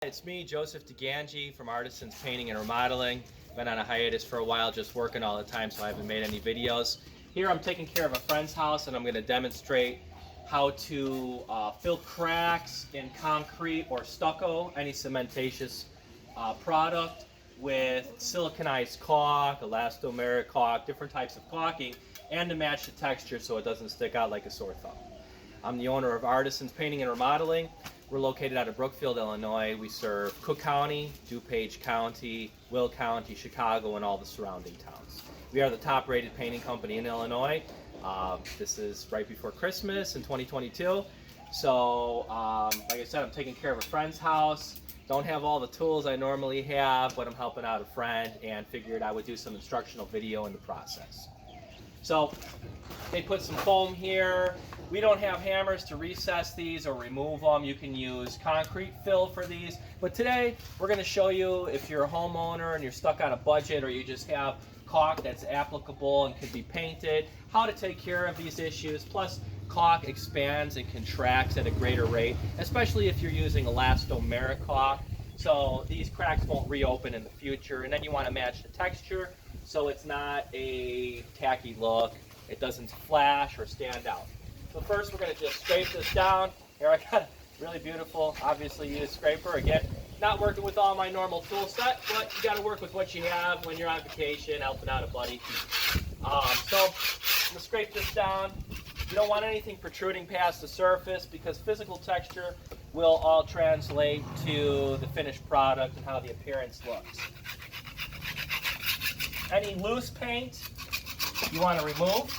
It's me, Joseph DeGangi from Artisons Painting and Remodeling. Been on a hiatus for a while, just working all the time, so I haven't made any videos. Here I'm taking care of a friend's house, and I'm going to demonstrate how to fill cracks in concrete or stucco, any cementatious product, with siliconized caulk, elastomeric caulk, different types of caulking, and to match the texture so it doesn't stick out like a sore thumb. I'm the owner of Artisons Painting and Remodeling. We're located out of Brookfield, Illinois. We serve Cook County, DuPage County, Will County, Chicago, and all the surrounding towns. We are the top-rated painting company in Illinois. This is right before Christmas in 2022. So, like I said, I'm taking care of a friend's house. Don't have all the tools I normally have, but I'm helping out a friend and figured I would do some instructional video in the process. So, they put some foam here. We don't have hammers to recess these or remove them. You can use concrete fill for these. But today, we're going to show you if you're a homeowner and you're stuck on a budget, or you just have caulk that's applicable and can be painted, how to take care of these issues. Plus, caulk expands and contracts at a greater rate, especially if you're using elastomeric caulk. So these cracks won't reopen in the future. And then you want to match the texture so it's not a tacky look. It doesn't flash or stand out. So first we're going to just scrape this down. Here I got a really beautiful, obviously used scraper. Again, not working with all my normal tool set, but you got to work with what you have when you're on vacation, helping out a buddy. So I'm going to scrape this down. You don't want anything protruding past the surface because physical texture will all translate to the finished product and how the appearance looks. Any loose paint you want to remove.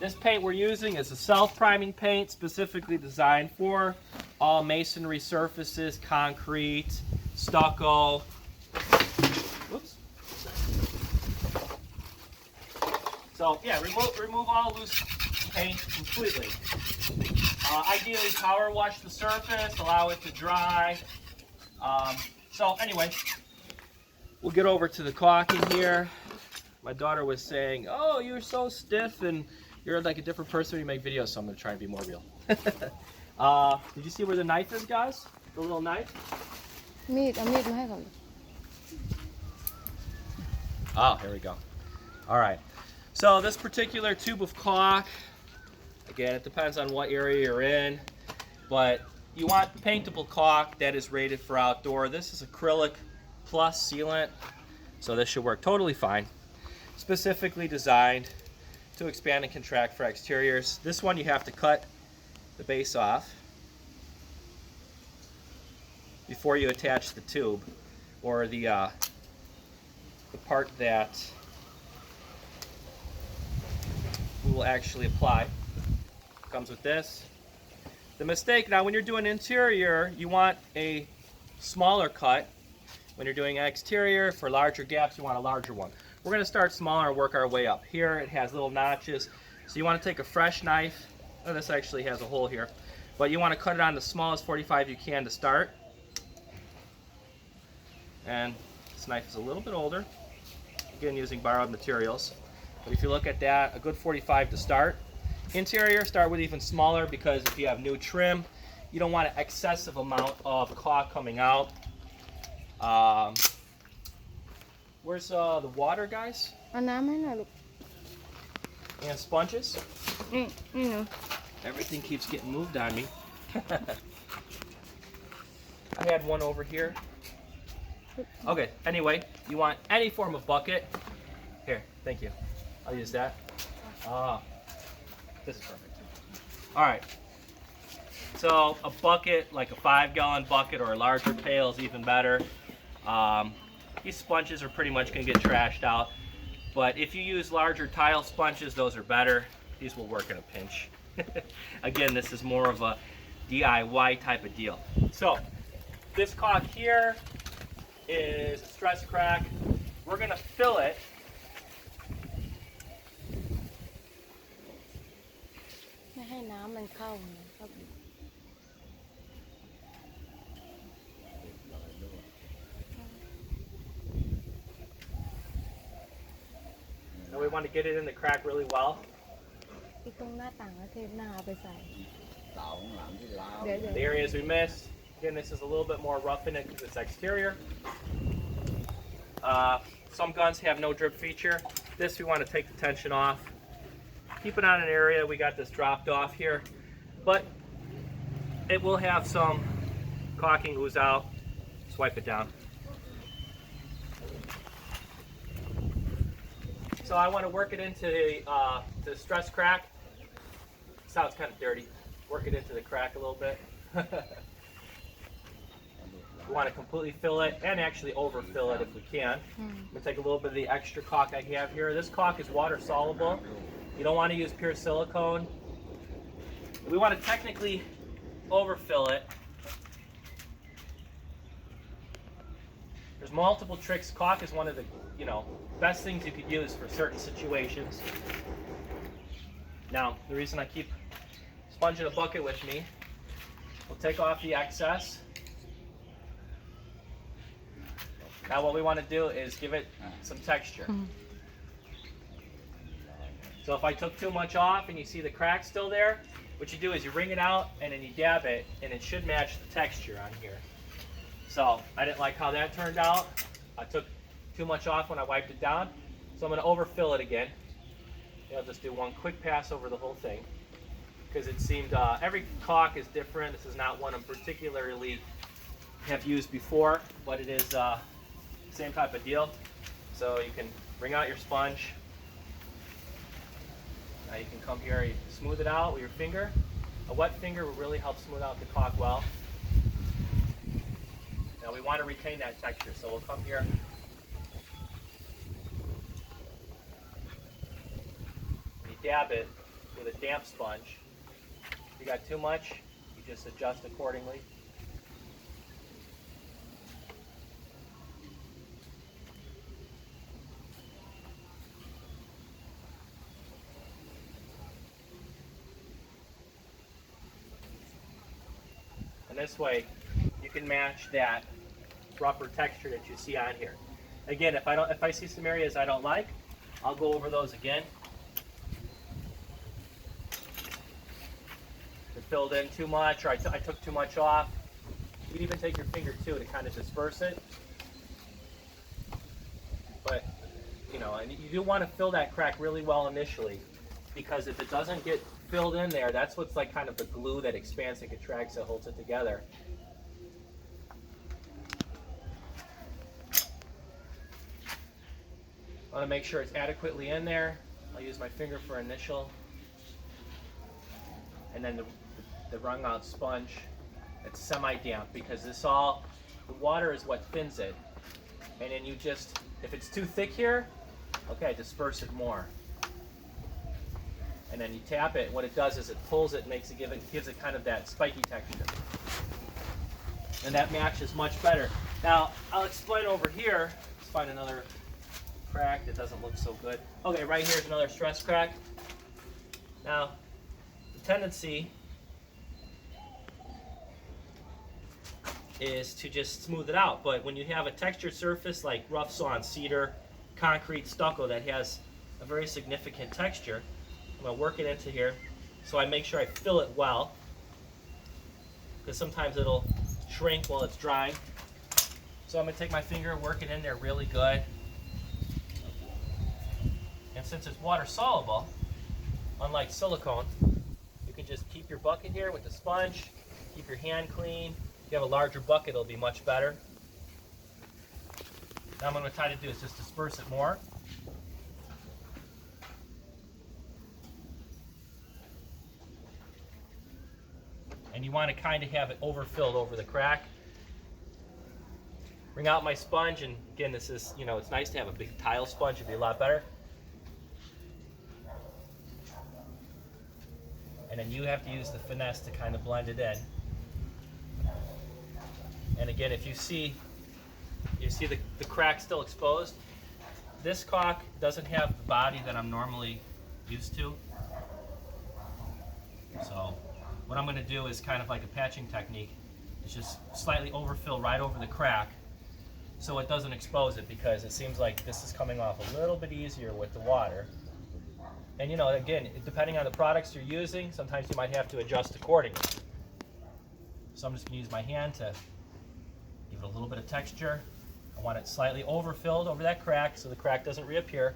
This paint we're using is a self-priming paint specifically designed for all masonry surfaces, concrete, stucco. Whoops. So yeah, remove all loose paint completely. Ideally power wash the surface, allow it to dry. So anyway, we'll get over to the caulking here. My daughter was saying, oh, you're so stiff and you're like a different person when you make videos, so I'm going to try and be more real. Did you see where the knife is, guys? The little knife? Oh, here we go. All right. So this particular tube of caulk, again, it depends on what area you're in, but you want paintable caulk that is rated for outdoor. This is acrylic plus sealant, so this should work totally fine. Specifically designed to expand and contract for exteriors. This one you have to cut the base off before you attach the tube, or the part that we will actually apply. Comes with this. The mistake now, when you're doing interior, you want a smaller cut. When you're doing exterior, for larger gaps, you want a larger one. We're going to start smaller and work our way up. Here it has little notches, so you want to take a fresh knife. Oh, this actually has a hole here, but you want to cut it on the smallest 45 you can to start. And this knife is a little bit older, again using borrowed materials. But if you look at that, a good 45 to start. Interior, start with even smaller, because if you have new trim, you don't want an excessive amount of caulk coming out. Where's the water, guys? And sponges? Everything keeps getting moved on me. I had one over here. Okay, anyway, you want any form of bucket. Here, thank you. I'll use that. This is perfect. Alright. So a bucket, like a 5-gallon bucket or a larger pail is even better. These sponges are pretty much going to get trashed out, but if you use larger tile sponges, those are better. These will work in a pinch. Again, this is more of a DIY type of deal. So this caulk here is a stress crack. We're going to fill it. And we want to get it in the crack really well. The areas we missed, Again, this is a little bit more rough in it because it's exterior. Some guns have no drip feature. This we want to take the tension off. Keep it on an area. We got this dropped off here, but it will have some caulking ooze out. Swipe it down. So I want to work it into the stress crack. Sounds kind of dirty. Work it into the crack a little bit. We want to completely fill it and actually overfill it if we can. I'm going to take a little bit of the extra caulk I have here. This caulk is water soluble. You don't want to use pure silicone. We want to technically overfill it. There's multiple tricks. Caulk is one of the best things you could use for certain situations. Now, the reason I keep sponge in a bucket with me, we'll take off the excess. Now what we want to do is give it some texture. So if I took too much off and you see the crack still there, what you do is you wring it out and then you dab it, and it should match the texture on here. So I didn't like how that turned out. I took too much off when I wiped it down. So I'm going to overfill it again. I'll just do one quick pass over the whole thing, because it seemed every caulk is different. This is not one I'm particularly have used before, but it is same type of deal. So you can bring out your sponge. Now you can come here, you smooth it out with your finger. A wet finger will really help smooth out the caulk well. Now we want to retain that texture, so we'll come here. You dab it with a damp sponge. If you got too much, you just adjust accordingly. And this way, you can match that rougher texture that you see on here. Again, if I see some areas I don't like, I'll go over those again. If it filled in too much, or I took too much off, you can even take your finger too to kind of disperse it. But and you do want to fill that crack really well initially, because if it doesn't get filled in there, that's what's like kind of the glue that expands and contracts that holds it together. I want to make sure it's adequately in there. I'll use my finger for initial, and then the wrung out sponge. It's semi-damp, because the water is what thins it. And then you just, if it's too thick here, okay, disperse it more. And then you tap it, and what it does is it pulls it and gives it kind of that spiky texture. And that matches much better. Now, I'll explain over here. Let's find another crack that doesn't look so good. Okay, right here's another stress crack. Now, the tendency is to just smooth it out, but when you have a textured surface like rough sawn cedar, concrete, stucco that has a very significant texture, I'm going to work it into here, so I make sure I fill it well, because sometimes it'll shrink while it's drying. So I'm going to take my finger and work it in there really good. And since it's water soluble, unlike silicone, you can just keep your bucket here with the sponge, keep your hand clean. If you have a larger bucket, it'll be much better. Now what I'm going to try to do is just disperse it more. And you want to kind of have it overfilled over the crack. Bring out my sponge, and again, this is, it's nice to have a big tile sponge. It'd be a lot better. And then you have to use the finesse to kind of blend it in. And again, if you see the crack still exposed, this caulk doesn't have the body that I'm normally used to. So what I'm going to do is kind of like a patching technique. It's just slightly overfill right over the crack so it doesn't expose it, because it seems like this is coming off a little bit easier with the water. And again, depending on the products you're using, sometimes you might have to adjust accordingly. So I'm just going to use my hand to give it a little bit of texture. I want it slightly overfilled over that crack so the crack doesn't reappear.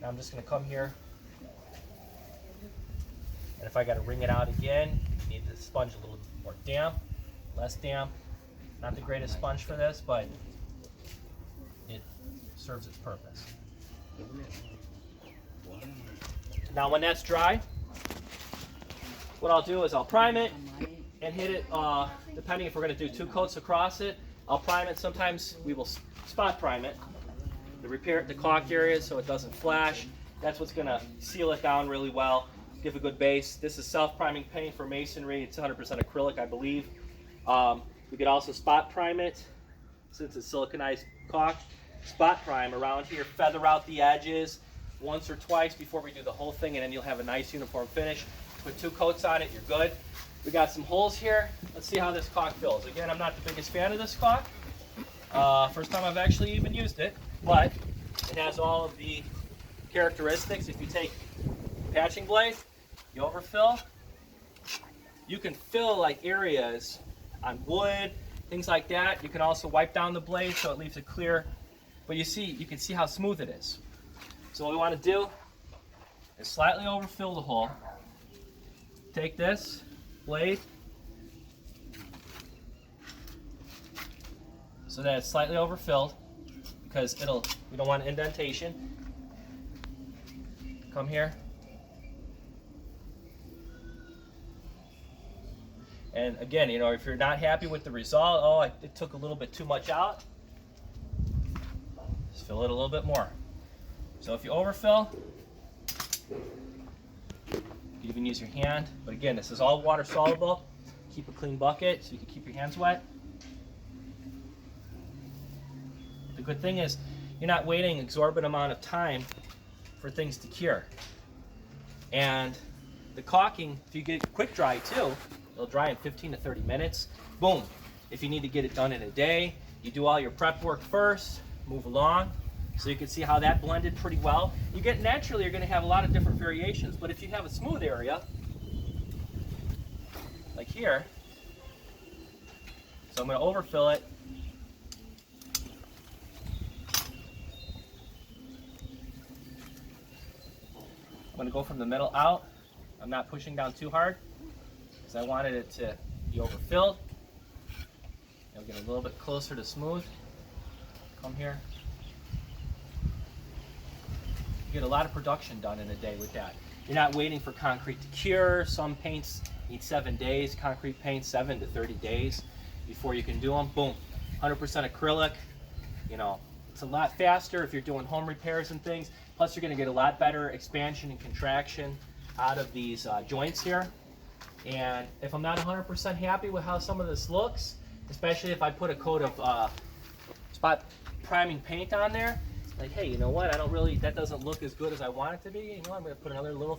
Now I'm just going to come here, and if I got to wring it out again, you need the sponge a little more damp, less damp. Not the greatest sponge for this, but it serves its purpose. Now when that's dry, what I'll do is I'll prime it and hit it, depending if we're going to do 2 coats across it. I'll prime it. Sometimes we will spot prime it to repair the caulk area so it doesn't flash. That's what's going to seal it down really well, give a good base. This is self-priming paint for masonry. It's 100% acrylic, I believe. We could also spot prime it since it's siliconized caulk. Spot prime around here, feather out the edges once or twice before we do the whole thing, and then you'll have a nice uniform finish. Put 2 coats on it, you're good. We got some holes here. Let's see how this caulk fills. Again, I'm not the biggest fan of this caulk. First time I've actually even used it, but it has all of the characteristics. If you take a patching blade, you overfill, you can fill like areas on wood, things like that. You can also wipe down the blade so it leaves it clear. But you can see how smooth it is. So what we want to do is slightly overfill the hole. Take this blade so that it's slightly overfilled, because we don't want an indentation. Come here. And again, if you're not happy with the result, it took a little bit too much out, just fill it a little bit more. So if you overfill, you can even use your hand. But again, this is all water soluble. Keep a clean bucket so you can keep your hands wet. The good thing is you're not waiting an exorbitant amount of time for things to cure. And the caulking, if you get it quick dry too, it'll dry in 15 to 30 minutes. Boom. If you need to get it done in a day, you do all your prep work first, move along. So you can see how that blended pretty well. Naturally, you're going to have a lot of different variations, but if you have a smooth area, like here, so I'm going to overfill it. I'm going to go from the middle out. I'm not pushing down too hard because I wanted it to be overfilled. I'll get a little bit closer to smooth. Come here. You get a lot of production done in a day with that. You're not waiting for concrete to cure. Some paints need 7 days. Concrete paint 7 to 30 days before you can do them. Boom, 100% acrylic. It's a lot faster if you're doing home repairs and things. Plus, you're going to get a lot better expansion and contraction out of these joints here. And if I'm not 100% happy with how some of this looks, especially if I put a coat of spot priming paint on there, like, hey, you know what? That doesn't look as good as I want it to be. I'm going to put another little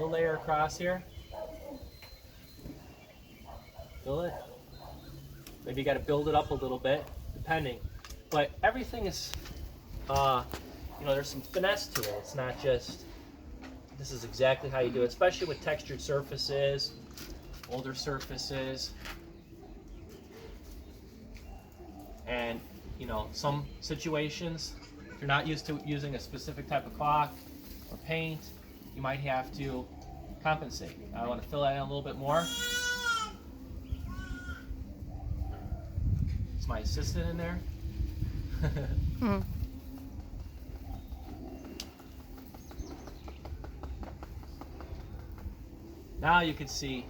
layer across here. Fill it. Maybe you got to build it up a little bit, depending. But everything is, there's some finesse to it. It's not just, this is exactly how you do it, especially with textured surfaces, older surfaces. And some situations, if you're not used to using a specific type of caulk or paint, you might have to compensate. I want to fill that in a little bit more. Is my assistant in there? Now you can see,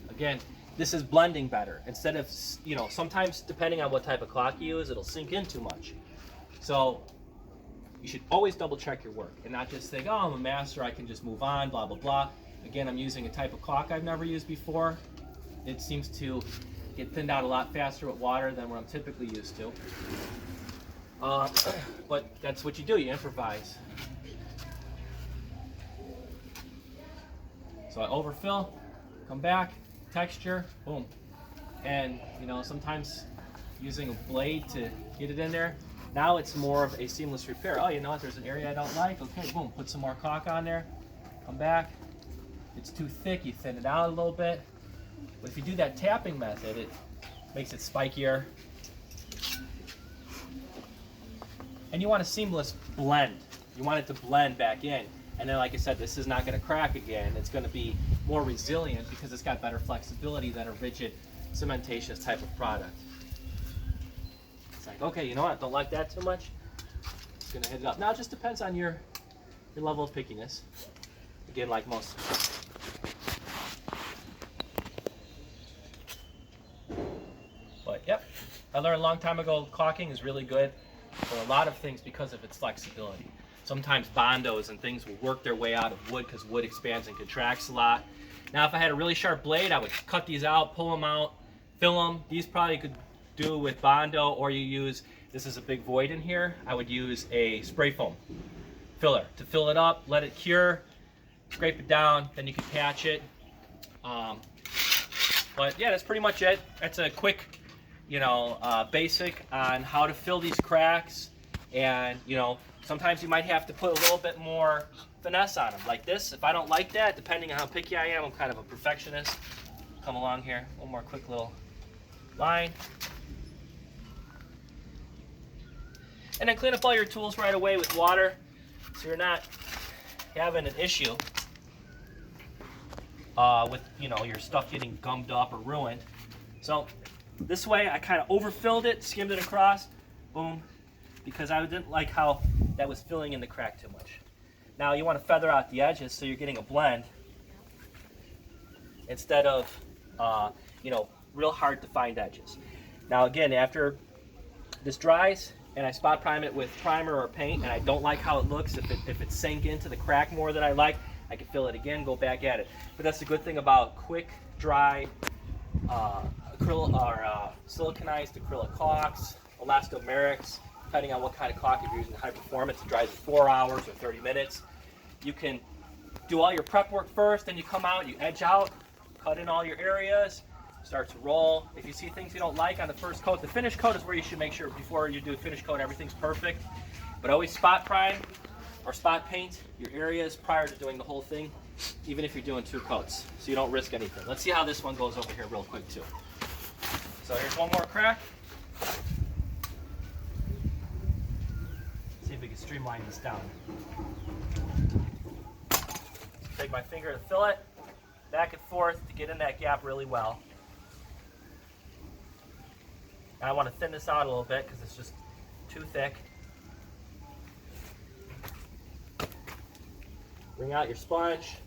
again, this is blending better. Instead of, sometimes depending on what type of caulk you use, it'll sink in too much. So you should always double check your work and not just think, oh, I'm a master, I can just move on, blah, blah, blah. Again, I'm using a type of caulk I've never used before. It seems to get thinned out a lot faster with water than what I'm typically used to. But that's what you do, you improvise. So I overfill, come back, texture, boom. And sometimes using a blade to get it in there. Now it's more of a seamless repair. Oh, you know what, there's an area I don't like. Okay, boom, put some more caulk on there. Come back. It's too thick, you thin it out a little bit. But if you do that tapping method, it makes it spikier. And you want a seamless blend. You want it to blend back in. And then, like I said, this is not going to crack again. It's going to be more resilient because it's got better flexibility than a rigid cementatious type of product. It's like, okay, you know what? Don't like that too much. Just going to hit it up. Now, it just depends on your level of pickiness. Again, like most. But, yep. I learned a long time ago caulking is really good for a lot of things because of its flexibility. Sometimes bondos and things will work their way out of wood because wood expands and contracts a lot. Now, if I had a really sharp blade, I would cut these out, pull them out, fill them. These probably you could do with bondo, or you use, this is a big void in here, I would use a spray foam filler to fill it up, let it cure, scrape it down, then you can patch it. But yeah, that's pretty much it. That's a quick, basic on how to fill these cracks. And sometimes you might have to put a little bit more finesse on them, like this. If I don't like that, depending on how picky I am, I'm kind of a perfectionist. Come along here, one more quick little line. And then clean up all your tools right away with water, so you're not having an issue with your stuff getting gummed up or ruined. So this way I kind of overfilled it, skimmed it across, boom, because I didn't like how that was filling in the crack too much. Now you want to feather out the edges so you're getting a blend instead of real hard to find edges. Now again, after this dries and I spot prime it with primer or paint and I don't like how it looks, if it sank into the crack more than I like, I can fill it again, go back at it. But that's the good thing about quick dry siliconized acrylic caulks, elastomerics, depending on what kind of caulk you're using. High performance, it dries in 4 hours or 30 minutes. You can do all your prep work first, then you come out, you edge out, cut in all your areas, start to roll. If you see things you don't like on the first coat, the finish coat is where you should make sure before you do a finish coat everything's perfect. But always spot prime or spot paint your areas prior to doing the whole thing, even if you're doing 2 coats, so you don't risk anything. Let's see how this one goes over here real quick too. So here's one more crack. See if we can streamline this down. Take my finger to fill it, back and forth to get in that gap really well. And I want to thin this out a little bit because it's just too thick. Bring out your sponge.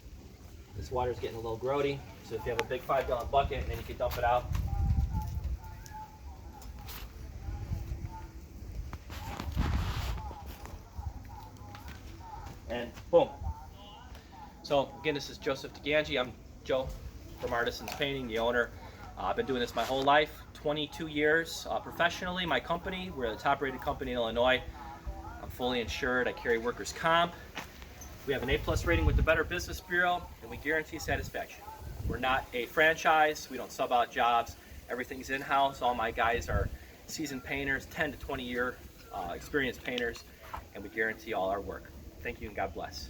This water's getting a little grody, so if you have a big 5-gallon bucket, then you can dump it out. And boom. So again, this is Joseph DeGangi. I'm Joe from Artisons Painting, the owner. I've been doing this my whole life, 22 years professionally. My company, we're a top-rated company in Illinois. I'm fully insured. I carry workers' comp. We have an A+ rating with the Better Business Bureau, and we guarantee satisfaction. We're not a franchise. We don't sub out jobs. Everything's in-house. All my guys are seasoned painters, 10 to 20 year experienced painters, and we guarantee all our work. Thank you and God bless.